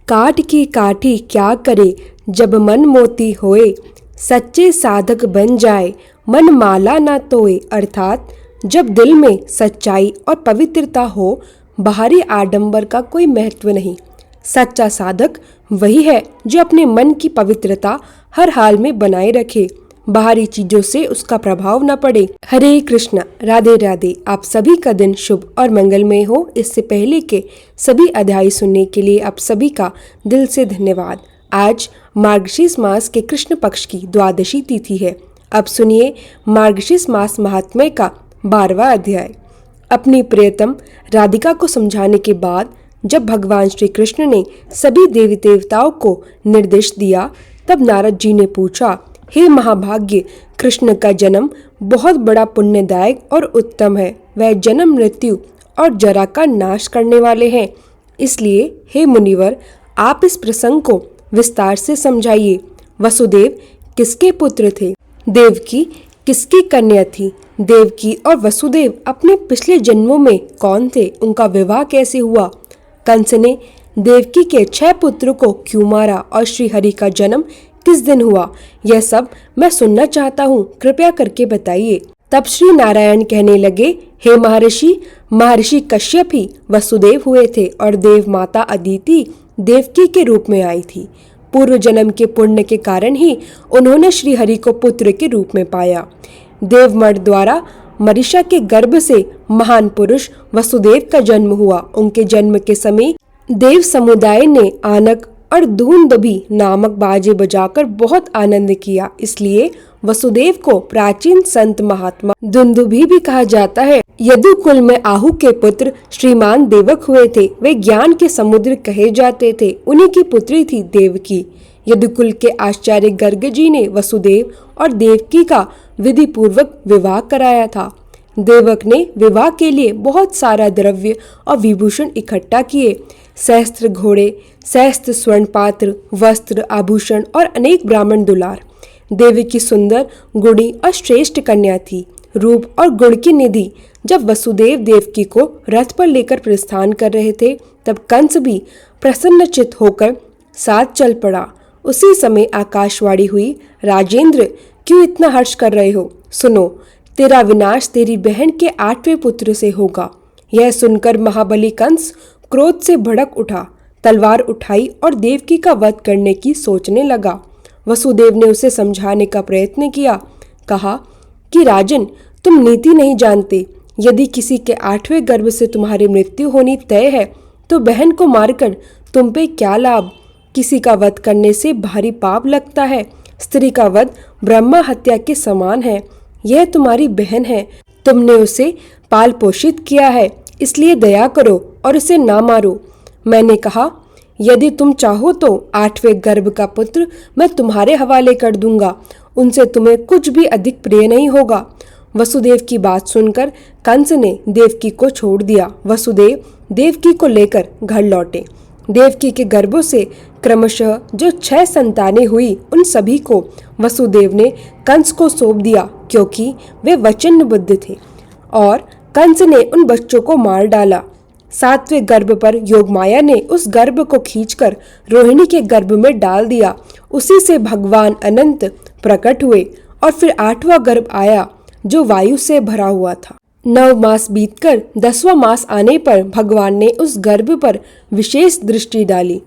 काठ की काठी क्या करे, जब मन मोती होए, सच्चे साधक बन जाए, मन माला ना तोए। अर्थात जब दिल में सच्चाई और पवित्रता हो, बाहरी आडंबर का कोई महत्व नहीं। सच्चा साधक वही है जो अपने मन की पवित्रता हर हाल में बनाए रखे, बाहरी चीजों से उसका प्रभाव न पड़े। हरे कृष्ण, राधे राधे। आप सभी का दिन शुभ और मंगलमय हो। इससे पहले के सभी अध्याय सुनने के लिए आप सभी का दिल से धन्यवाद। आज मार्गशीर्ष मास के कृष्ण पक्ष की द्वादशी तिथि है। अब सुनिए मार्गशीर्ष मास महात्म्य का 12वां अध्याय। अपनी प्रियतम राधिका को समझाने के बाद जब भगवान श्री कृष्ण ने सभी देवी देवताओं को निर्देश दिया, तब नारद जी ने पूछा, हे महाभाग्य, कृष्ण का जन्म बहुत बड़ा पुण्यदायक और उत्तम है। वह जन्म, मृत्यु और जरा का नाश करने वाले हैं। इसलिए हे मुनिवर, आप इस प्रसंग को विस्तार से समझाइए। वसुदेव किसके पुत्र थे? देवकी किसकी कन्या थी? देवकी और वसुदेव अपने पिछले जन्मों में कौन थे? उनका विवाह कैसे हुआ? कंस ने देवकी के 6 पुत्रों को क्यों मारा और श्री हरि का जन्म किस दिन हुआ? यह सब मैं सुनना चाहता हूँ, कृपया करके बताइए। तब श्री नारायण कहने लगे, हे महर्षि, महर्षि कश्यप ही वसुदेव हुए थे और देव माता अदिति देवकी के रूप में आई थी। पूर्व जन्म के पुण्य के कारण ही उन्होंने श्री हरि को पुत्र के रूप में पाया। देवमण द्वारा मरीषा के गर्भ से महान पुरुष वसुदेव का जन्म हुआ। उनके जन्म के समय देव समुदाय ने आनक और दूंदुभी नामक बाजे बजाकर बहुत आनंद किया। इसलिए वसुदेव को प्राचीन संत महात्मा दुंदुभी भी कहा जाता है। यदुकुल में आहु के पुत्र श्रीमान देवक हुए थे। वे ज्ञान के समुद्र कहे जाते थे। उन्हीं की पुत्री थी देवकी। यदुकुल के आचार्य गर्ग जी ने वसुदेव और देवकी का विधि पूर्वक विवाह कराया था। देवक ने विवाह के लिए बहुत सारा द्रव्य और विभूषण इकट्ठा किए। सहस्त्र घोड़े, सहस्त्र स्वर्ण पात्र, वस्त्र, आभूषण और अनेक ब्राह्मण दुलार। देवी की सुंदर, गुणी और श्रेष्ठ कन्या थी। रूप और गुण की निधि। जब वसुदेव देवकी को रथ पर लेकर प्रस्थान कर रहे थे, तब कंस भी प्रसन्नचित्त होकर साथ चल पड़ा। उसी समय आकाशवाणी हुई, राजेंद्र, क्यों इतना हर्ष कर रहे हो? सुनो, तेरा विनाश तेरी बहन के 8वें पुत्र से होगा। यह सुनकर महाबली कंस क्रोध से भड़क उठा, तलवार उठाई और देवकी का वध करने की सोचने लगा। वसुदेव ने उसे समझाने का प्रयत्न किया। कहा कि राजन, तुम नीति नहीं जानते। यदि किसी के 8वें गर्भ से तुम्हारी मृत्यु होनी तय है, तो बहन को मारकर तुम पे क्या लाभ? किसी का वध करने से भारी पाप लगता है। स्त्री का वध ब्रह्मा हत्या के समान है। यह तुम्हारी बहन है, तुमने उसे पाल पोषित किया है, इसलिए दया करो और उसे ना मारो। मैंने कहा, यदि तुम चाहो तो 8वें गर्भ का पुत्र मैं तुम्हारे हवाले कर दूंगा। उनसे तुम्हें कुछ भी अधिक प्रिय नहीं होगा। वसुदेव की बात सुनकर कंस ने देवकी को छोड़ दिया। वसुदेव देवकी को लेकर घर लौटे। देवकी के गर्भों से क्रमशः जो 6 संतानें हुई, उन सभी को वसुदेव ने कंस को सौंप दिया, क्योंकि वे वचनबद्ध थे। और कंस ने उन बच्चों को मार डाला। 7वें गर्भ पर योगमाया ने उस गर्भ को खींचकर रोहिणी के गर्भ में डाल दिया। उसी से भगवान अनंत प्रकट हुए और फिर 8वां गर्भ आया, जो वायु से भरा हुआ था। 9 मास बीतकर 10वां मास आने पर भगवान ने उस गर्भ पर विशेष दृष्टि डाली।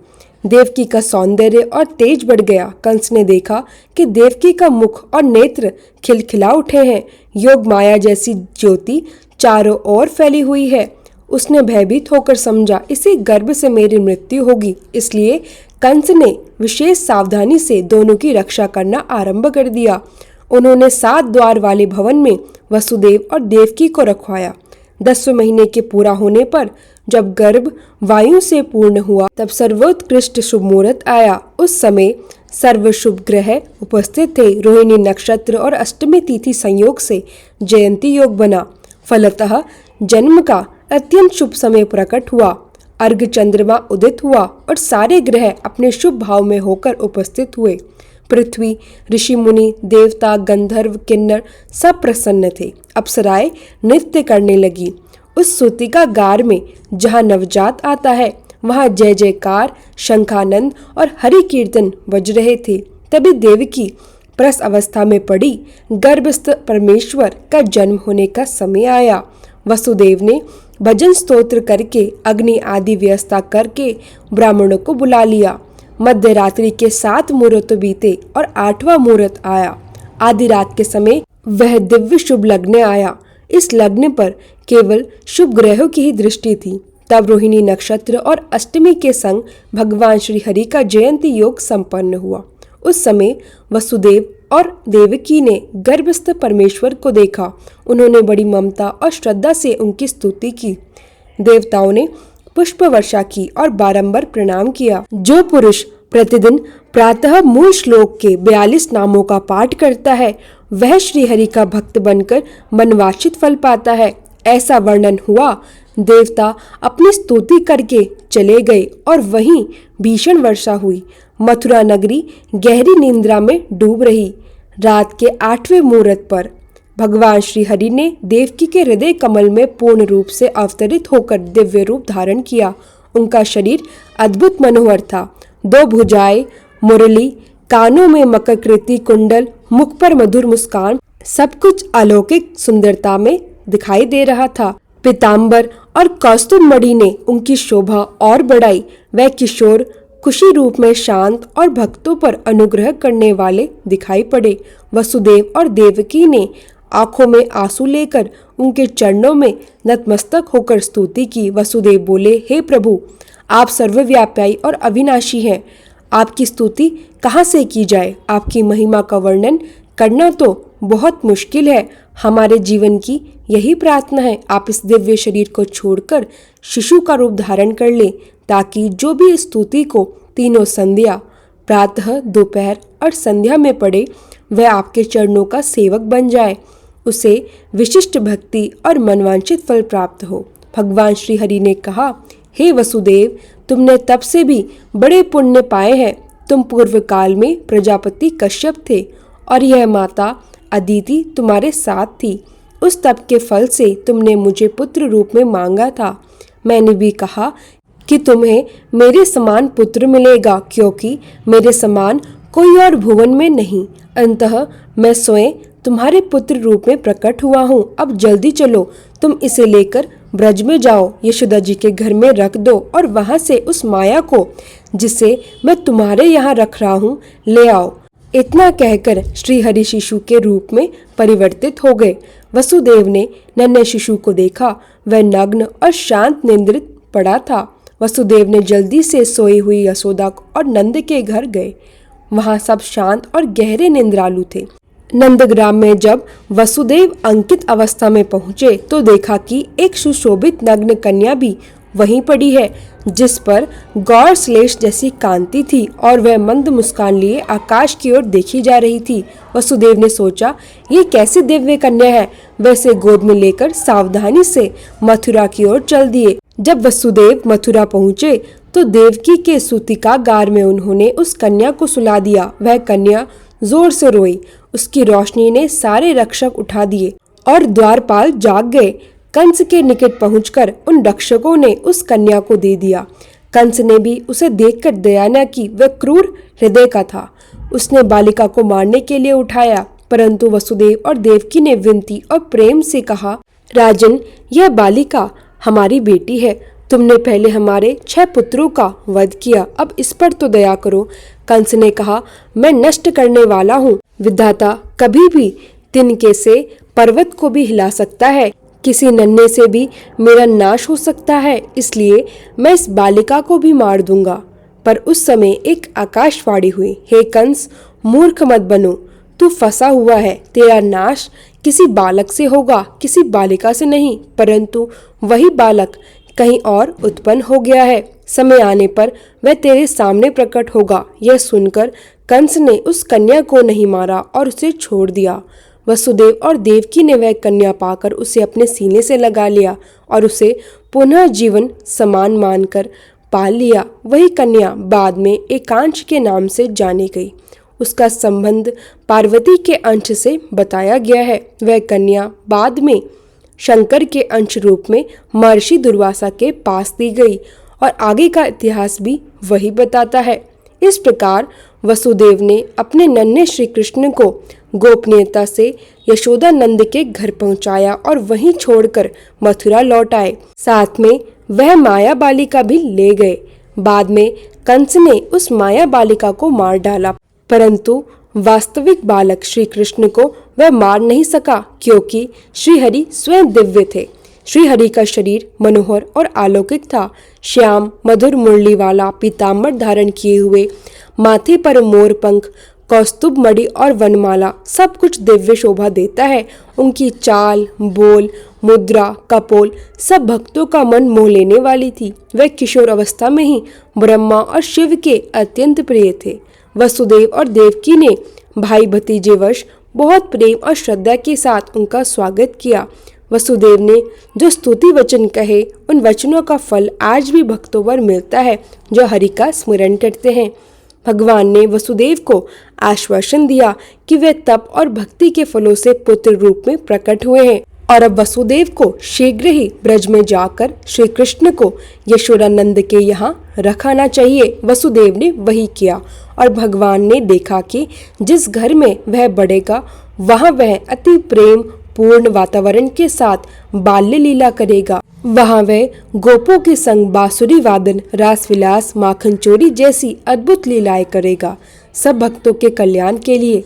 देवकी का सौंदर्य और तेज बढ़ गया। कंस ने देखा कि देवकी का मुख और नेत्र खिलखिला उठे हैं। योग माया जैसी ज्योति चारों ओर फैली हुई है। उसने भयभीत होकर समझा, इसी गर्भ से मेरी मृत्यु होगी। इसलिए कंस ने विशेष सावधानी से दोनों की रक्षा करना आरंभ कर दिया। उन्होंने 7 द्वार वाले भवन में वसुदेव और देवकी को रखवाया। 10वें महीने के पूरा होने पर जब गर्भ वायु से पूर्ण हुआ, तब सर्वोत्कृष्ट शुभ मुहूर्त आया। उस समय सर्व शुभ ग्रह उपस्थित थे। रोहिणी नक्षत्र और अष्टमी तिथि संयोग से जयंती योग बना। फलतः जन्म का अत्यंत शुभ समय प्रकट हुआ। अर्घ चंद्रमा उदित हुआ और सारे ग्रह अपने शुभ भाव में होकर उपस्थित हुए। पृथ्वी, ऋषि मुनि, देवता, गंधर्व, किन्नर सब प्रसन्न थे। अप्सराएं नृत्य करने लगी। उस सूतिका गार में जहाँ नवजात आता है, वहां जय जयकार, शंखानंद और हरि कीर्तन बज रहे थे। तभी देवकी प्रस अवस्था में पड़ी गर्भस्थ परमेश्वर का जन्म होने का समय आया। वसुदेव ने भजन स्तोत्र करके अग्नि आदि व्यवस्था करके ब्राह्मणों को बुला लिया। मध्य रात्रि के 7 मुहूर्त बीते और 8वां मुहूर्त आया। आधी रात के समय वह दिव्य शुभ लग्न आया। इस लग्न पर केवल शुभ ग्रहों की ही दृष्टि थी। तब रोहिणी नक्षत्र और अष्टमी के संग भगवान श्री हरि का जयंती योग संपन्न हुआ। उस समय वसुदेव और देवकी ने गर्भस्थ परमेश्वर को देखा। उन्होंने बड़ी ममता और श्रद्धा से उनकी स्तुति की। देवताओं ने पुष्प वर्षा की और बारंबार प्रणाम किया। जो पुरुष प्रतिदिन प्रातः मूल श्लोक के 42 नामों का पाठ करता है, वह श्री हरि का भक्त बनकर मनवांछित फल पाता है, ऐसा वर्णन हुआ। देवता अपनी स्तुति करके चले गए और वहीं भीषण वर्षा हुई। मथुरा नगरी गहरी निंद्रा में डूब रही। रात के 8वें मुहूर्त पर भगवान श्री हरि ने देवकी के हृदय कमल में पूर्ण रूप से अवतरित होकर दिव्य रूप धारण किया। उनका शरीर अद्भुत मनोहर था। 2 भुजाएं, मुरली, कानों में मकरकृति कुंडल, मुख पर मधुर मुस्कान, सब कुछ अलौकिक सुंदरता में दिखाई दे रहा था। पीतांबर और कौस्तुभ मणि ने उनकी शोभा और बढ़ाई। वह किशोर खुशी रूप में शांत और भक्तों पर अनुग्रह करने वाले दिखाई पड़े। वसुदेव और देवकी ने आंखों में आंसू लेकर उनके चरणों में नतमस्तक होकर स्तुति की। वसुदेव बोले, हे प्रभु, आप सर्वव्यापी और अविनाशी हैं। आपकी स्तुति कहाँ से की जाए? आपकी महिमा का वर्णन करना तो बहुत मुश्किल है। हमारे जीवन की यही प्रार्थना है, आप इस दिव्य शरीर को छोड़कर शिशु का रूप धारण कर लें, ताकि जो भी इस स्तुति को तीनों संध्या, प्रातः, दोपहर और संध्या में पढ़े, वह आपके चरणों का सेवक बन जाए, उसे विशिष्ट भक्ति और मनवांछित फल प्राप्त हो। भगवान श्री हरि ने कहा, हे वसुदेव, तुमने तब से भी बड़े पुण्य पाए हैं। तुम पूर्व काल में प्रजापति कश्यप थे और यह माता अदिति तुम्हारे साथ थी। उस तप के फल से तुमने मुझे पुत्र रूप में मांगा था। मैंने भी कहा कि तुम्हें मेरे समान पुत्र मिलेगा, क्योंकि मेरे समान कोई और भुवन में नहीं। अंततः मैं स्वयं तुम्हारे पुत्र रूप में प्रकट हुआ हूँ। अब जल्दी चलो, तुम इसे लेकर ब्रज में जाओ, यशोदा जी के घर में रख दो और वहां से उस माया को, जिसे मैं तुम्हारे यहाँ रख रहा हूँ, ले आओ। इतना कहकर श्री हरि शिशु के रूप में परिवर्तित हो गए। वसुदेव ने नन्हे शिशु को देखा। वह नग्न और शांत निद्रित पड़ा था। वसुदेव ने जल्दी से सोई हुई यशोदा और नंद के घर गए। वहां सब शांत और गहरे निंद्रालु थे। नंदग्राम में जब वसुदेव अंकित अवस्था में पहुंचे तो देखा कि एक सुशोभित नग्न कन्या भी वहीं पड़ी है, जिस पर गौर श्लेष जैसी कांति थी और वह मंद मुस्कान लिए आकाश की ओर देखी जा रही थी। वसुदेव ने सोचा, ये कैसी दिव्य कन्या है। वैसे गोद में लेकर सावधानी से मथुरा की ओर चल दिए। जब वसुदेव मथुरा पहुँचे तो देवकी के सूतिकागार में उन्होंने उस कन्या को सुला दिया। वह कन्या जोर से रोई। उसकी रोशनी ने सारे रक्षक उठा दिए और द्वारपाल जाग गए। कंस के निकट पहुंचकर उन रक्षकों ने उस कन्या को दे दिया। कंस ने भी उसे देखकर दया न की। वह क्रूर हृदय का था। उसने बालिका को मारने के लिए उठाया, परंतु वसुदेव और देवकी ने विनती और प्रेम से कहा, राजन, यह बालिका हमारी बेटी है। तुमने पहले हमारे 6 पुत्रों का वध किया, अब इस पर तो दया करो। कंस ने कहा, मैं नष्ट करने वाला हूँ। विधाता कभी भी तिनके से पर्वत को भी हिला सकता है। किसी नन्हे से भी मेरा नाश हो सकता है, इसलिए मैं इस बालिका को भी मार दूंगा। पर उस समय एक आकाशवाणी हुई, हे कंस, मूर्ख मत बनो। तू फंसा हुआ है। तेरा नाश किसी बालक से होगा, किसी बालिका से नहीं, परंतु वही बालक कहीं और उत्पन्न हो गया है। समय आने पर वह तेरे सामने प्रकट होगा। यह सुनकर कंस ने उस कन्या को नहीं मारा और उसे छोड़ दिया। वसुदेव और देवकी ने वह कन्या पाकर उसे अपने सीने से लगा लिया और उसे पुनः जीवन समान मानकर पाल लिया। वही कन्या बाद में एकांश के नाम से जानी गई। उसका संबंध पार्वती के अंश से बताया गया है। वह कन्या बाद में शंकर के अंश रूप में महर्षि दुर्वासा के पास दी गई और आगे का इतिहास भी वही बताता है। इस प्रकार वसुदेव ने अपने नन्हे श्री कृष्ण को गोपनीयता से यशोदा नंद के घर पहुंचाया और वहीं छोड़कर मथुरा लौट आए। साथ में वह माया बालिका भी ले गए। बाद में कंस ने उस माया बालिका को मार डाला, परंतु वास्तविक बालक श्री कृष्ण को वह मार नहीं सका, क्योंकि श्रीहरि स्वयं दिव्य थे। श्रीहरि का शरीर मनोहर और अलौकिक था। श्याम मधुर मुरली वाला पीताम्बर धारण किए हुए, माथे पर मोर पंख, कौस्तुभ मणि और वनमाला, सब कुछ दिव्य शोभा देता है। उनकी चाल, बोल, मुद्रा, कपोल सब भक्तों का मन मोह लेने वाली थी। वह किशोर अवस्था में ही ब्रह्मा और शिव के अत्यंत प्रिय थे। वसुदेव और देवकी ने भाई भतीजेवश बहुत प्रेम और श्रद्धा के साथ उनका स्वागत किया। वसुदेव ने जो स्तुति वचन कहे, उन वचनों का फल आज भी भक्तों पर मिलता है जो हरि का स्मरण करते हैं। भगवान ने वसुदेव को आश्वासन दिया कि वे तप और भक्ति के फलों से पुत्र रूप में प्रकट हुए हैं और अब वसुदेव को शीघ्र ही ब्रज में जाकर श्री कृष्ण को यशोदानंद के यहाँ रखाना चाहिए। वसुदेव ने वही किया और भगवान ने देखा कि जिस घर में वह बढ़ेगा वहाँ वह अति प्रेम पूर्ण वातावरण के साथ बाल्य लीला करेगा। वहाँ वह गोपों के संग बांसुरी वादन, रास विलास, माखन चोरी जैसी अद्भुत लीलाएं करेगा। सब भक्तों के कल्याण के लिए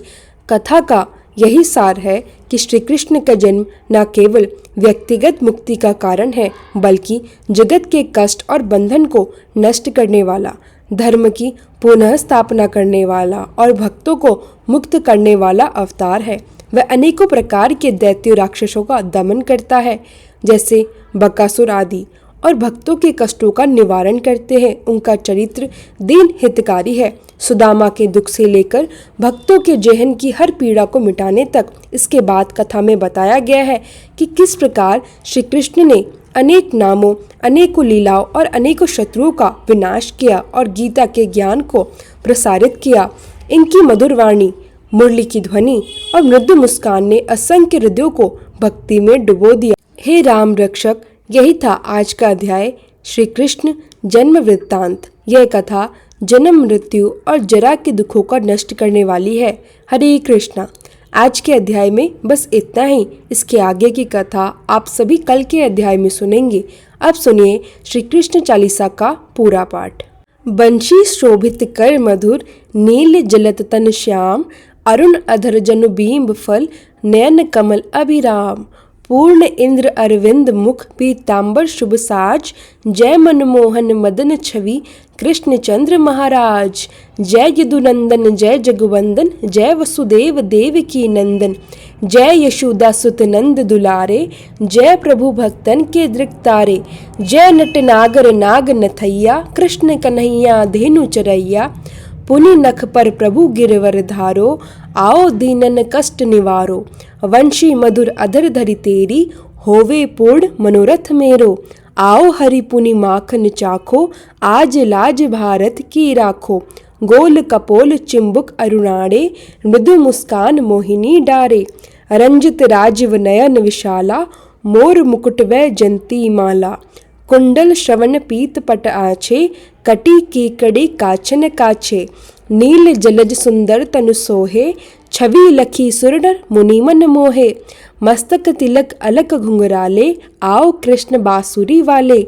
कथा का यही सार है कि श्री कृष्ण का जन्म न केवल व्यक्तिगत मुक्ति का कारण है, बल्कि जगत के कष्ट और बंधन को नष्ट करने वाला, धर्म की पुनः स्थापना करने वाला और भक्तों को मुक्त करने वाला अवतार है। वह अनेकों प्रकार के दैत्य राक्षसों का दमन करता है, जैसे बकासुर आदि, और भक्तों के कष्टों का निवारण करते हैं। उनका चरित्र दीन हितकारी है। सुदामा के दुख से लेकर भक्तों के जेहन की हर पीड़ा को मिटाने तक इसके बाद कथा में बताया गया है कि किस प्रकार श्री कृष्ण ने अनेक नामों, अनेकों लीलाओं और अनेकों शत्रुओं का विनाश किया और गीता के ज्ञान को प्रसारित किया। इनकी मधुर वाणी, मुरली की ध्वनि और मृदु मुस्कान ने असंख्य हृदयों को भक्ति में डुबो दिया। हे राम रक्षक, यही था आज का अध्याय, श्री कृष्ण जन्म वृत्तांत। यह कथा जन्म, मृत्यु और जरा के दुखों का नष्ट करने वाली है। हरे कृष्णा। आज के अध्याय में बस इतना ही। इसके आगे की कथा आप सभी कल के अध्याय में सुनेंगे। अब सुनिए श्री कृष्ण चालीसा का पूरा पाठ। बंशी शोभित कर मधुर, नील जलत तन श्याम, अरुण अधर जनु बीम्ब फल, नयन कमल अभिराम। पूर्ण इंद्र अरविंद मुख, पीताम्बर शुभ साज, जय मनमोहन मदन छवि, कृष्ण चंद्र महाराज। जय यदुनंदन जय जगवंदन, जय वसुदेव देवकी नंदन, जय यशोदा सुत नंद दुलारे, जय प्रभु भक्तन के दृक्तारे। जय नट नागर नाग नथैया, कृष्ण कन्हैया धेनु चरैया। पुनि नख पर प्रभु गिरवर धारो, आओ दीनन कष्ट निवारो। वंशी मधुर अधर धरि तेरी, होवे पूर्ण मनोरथ मेरो। आओ हरि पुनि माखन चाखो, आज लाज भारत की राखो। गोल कपोल चिंबुक अरुणाड़े, मृदु मुस्कान मोहिनी डारे। रंजित राजीव नयन विशाला, मोर मुकुट वै जंती माला। कुंडल श्रवण पीत पट आछे, कटी कीकड़ी काचन काछे। नील जलज सुंदर तनु सोहे, छवि लखी सुरनर मुनि मन मोहे। मस्तक तिलक अलक घुंघराले, आओ कृष्ण बांसुरी वाले।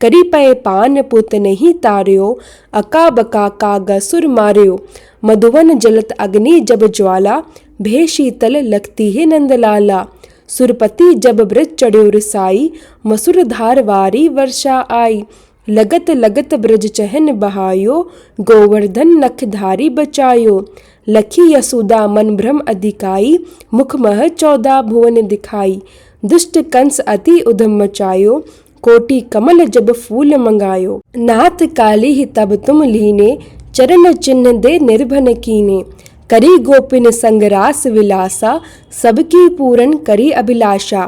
करी पय पान पुत नहीं तार्यो, अका बका कागा सुर मार्यो। मधुवन जलत अग्नि जब ज्वाला, भे शीतल लगती है नंदलाला। सुरपति जब ब्रज चढ़्यो रिसाई, मसुर धार वारी वर्षा आई। लगत लगत ब्रज चहन बहायो, गोवर्धन नख धारी बचायो। लखी यशोदा मन भ्रम अधिकाई, मुख मह 14 भुवन दिखाई। दुष्ट कंस अति उधम मचायो, कोटि कमल जब फूल मंगायो। नाथ काली ही तब तुम लीने, चरण चिन्ह दे निर्भन कीने। करी गोपिन संग रास विलासा, सबकी पूरन करी अभिलाषा।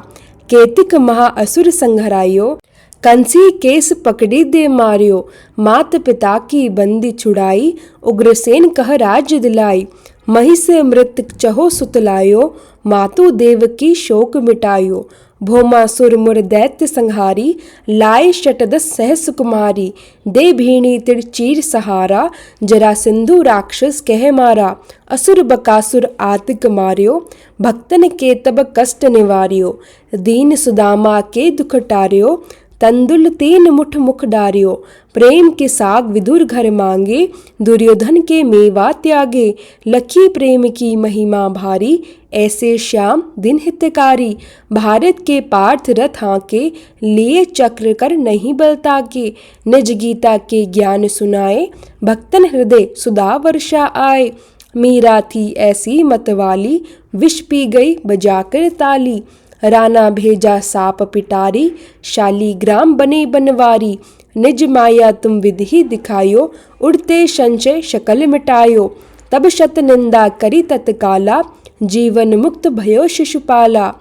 केतिक महा असुर संहरायो, कंसी केस पकड़ी दे मार्यो, मात पिता की बंदी छुड़ाई, उग्रसेन कह राज्य दिलाई, मही से मृत चहो सुतलायो, मातु देव की शोक मिटायो, भौमासुर मुर दैत्य संहारी, लाए शतदस सहस कुमारी, दे भीणी तिर चीर सहारा, जरा सिंधु राक्षस कह मारा, असुर बकासुर आतिक मार्यो, भक्तन के तब कष्ट निवार्यो, दीन सुदामा के दुख टार्यो, तंदुल तीन मुठ मुख डार्यो, प्रेम के साग विदुर घर मांगे, दुर्योधन के मेवा त्यागे, लखी प्रेम की महिमा भारी, ऐसे श्याम दिन हितकारी, भारत के पार्थ रथ हाके, लिए चक्र कर नहीं बलता के, निज गीता के ज्ञान सुनाए, भक्तन हृदय सुधा वर्षा आए, मीरा थी ऐसी मतवाली, विष पी गई बजाकर ताली, राणा भेजा साप पिटारी, शालीग्राम बने बनवारी, निज माया तुम विधि दिखायो, उड़ते संचय शकल मिटायो, तब शत निंदा करी तत्काला, जीवन मुक्त भयो शिशुपाला,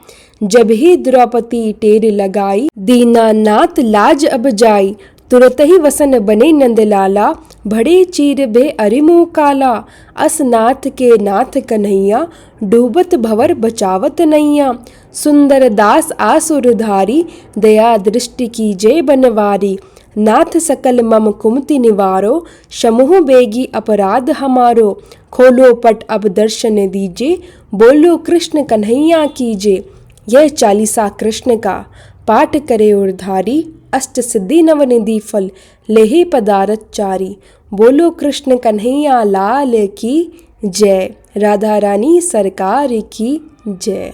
जब ही द्रौपदी टेर लगाई, दीनानाथ लाज अब जाई, तुरत ही वसन बने नंदलाला, भड़े चीर बे अरिमु काला, असनाथ के नाथ कन्हैया, डूबत भवर बचावत नैया, सुंदर दास आसुरधारी, दया दृष्टि की जय बनवारी, नाथ सकल मम कुमति निवारो, समूह बेगी अपराध हमारो, खोलो पट अब दर्शन दीजे, बोलो कृष्ण कन्हैया कीजे। यह चालीसा कृष्ण का पाठ करे और धारी, अष्ट सिद्धि नवनिधि फल लेहि पदारथ चारी, बोलो कृष्ण कन्हैया लाल की जय, राधा रानी सरकार की जय।